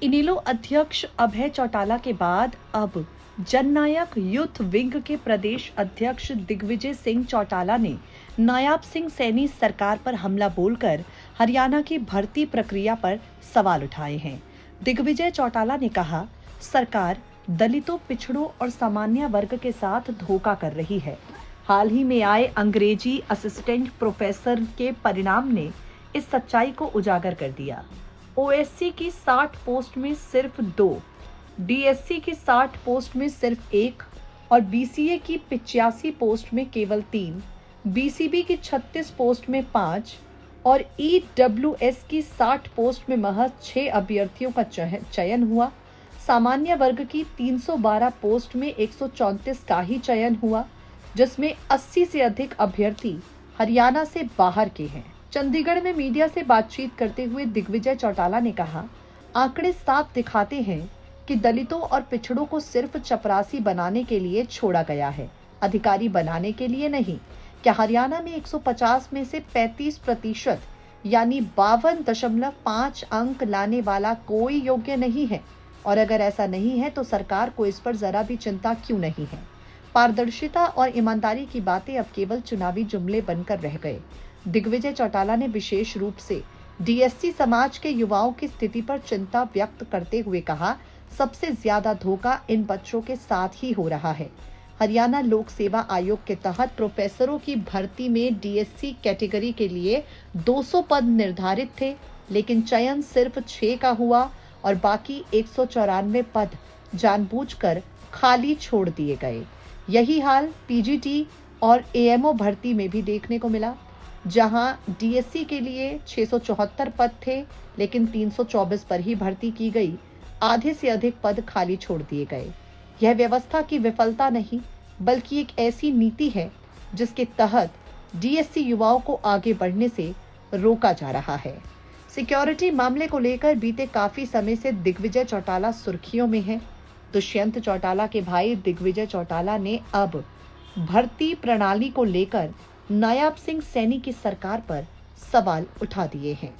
इनेलो अध्यक्ष अभय चौटाला के बाद अब जननायक यूथ विंग के प्रदेश अध्यक्ष दिग्विजय सिंह चौटाला ने नायाब सिंह सैनी सरकार पर हमला बोलकर हरियाणा की भर्ती प्रक्रिया पर सवाल उठाए हैं। दिग्विजय चौटाला ने कहा, सरकार दलितों, पिछड़ों और सामान्य वर्ग के साथ धोखा कर रही है। हाल ही में आए अंग्रेजी असिस्टेंट प्रोफेसर के परिणाम ने इस सच्चाई को उजागर कर दिया। ओएससी की 60 पोस्ट में सिर्फ 2, डीएससी की 60 पोस्ट में सिर्फ 1 और बीसीए की 85 पोस्ट में केवल 3, बीसीबी की 36 पोस्ट में 5 और ईडब्ल्यूएस की 60 पोस्ट में महज 6 अभ्यर्थियों का चयन हुआ। सामान्य वर्ग की 312 पोस्ट में 134 का ही चयन हुआ, जिसमें 80 से अधिक अभ्यर्थी हरियाणा से बाहर के हैं। चंडीगढ़ में मीडिया से बातचीत करते हुए दिग्विजय चौटाला ने कहा, आंकड़े साफ दिखाते हैं कि दलितों और पिछड़ों को सिर्फ चपरासी बनाने के लिए छोड़ा गया है, अधिकारी बनाने के लिए नहीं। क्या हरियाणा में 150 में से 35% यानी 52.5 अंक लाने वाला कोई योग्य नहीं है? और अगर ऐसा नहीं है तो सरकार को इस पर जरा भी चिंता क्यों नहीं है? पारदर्शिता और ईमानदारी की बातें अब केवल चुनावी जुमले बनकर रह गए। दिग्विजय चौटाला ने विशेष रूप से डीएससी समाज के युवाओं की स्थिति पर चिंता व्यक्त करते हुए कहा, सबसे ज्यादा धोखा इन बच्चों के साथ ही हो रहा है। हरियाणा लोक सेवा आयोग के तहत प्रोफेसरों की भर्ती में डीएससी कैटेगरी के लिए 200 पद निर्धारित थे, लेकिन चयन सिर्फ 6 का हुआ और बाकी 194 पद जानबूझकर खाली छोड़ दिए गए। यही हाल पीजीटी और एएमओ भर्ती में भी देखने को मिला, जहां डीएससी के लिए 674 पद थे, लेकिन 324 पर ही भर्ती की गई। आधे से अधिक पद खाली छोड़ दिए गए। यह व्यवस्था की विफलता नहीं, बल्कि एक ऐसी नीति है जिसके तहत डीएससी युवाओं को आगे बढ़ने से रोका जा रहा है। सिक्योरिटी मामले को लेकर बीते काफी समय से दिग्विजय चौटाला सुर्खियों में है। दुष्यंत चौटाला के भाई दिग्विजय चौटाला ने अब भर्ती प्रणाली को लेकर नायाब सिंह सैनी की सरकार पर सवाल उठा दिए हैं।